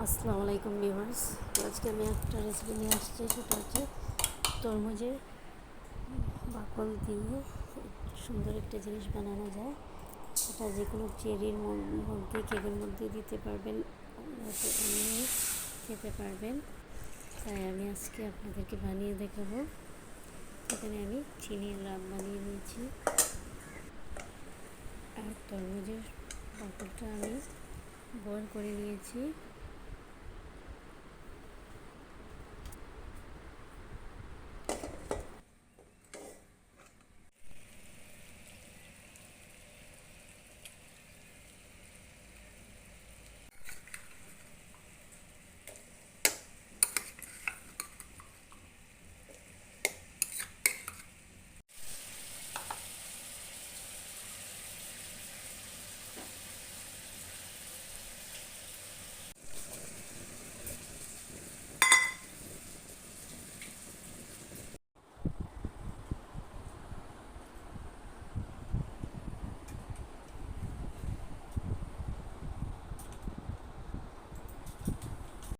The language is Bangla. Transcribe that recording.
আসসালামু আলাইকুম ভিউয়ার্স। তো আজকে আমি একটা রেসিপি নিয়ে আসছি, সেটা হচ্ছে তরমুজের বাকল দিয়ে সুন্দর একটা জিনিস বানানো যায়। সেটা যে কোনো চেরির মধ্যে, কেকের মধ্যে দিতে পারবেন, এমনি খেতে পারবেন। তাই আমি আজকে আপনাদেরকে বানিয়ে দেখাবো। এখানে আমি চিনির লাভ বানিয়ে নিয়েছি, আর তরমুজের বাকলটা আমি বয়েল করে নিয়েছি।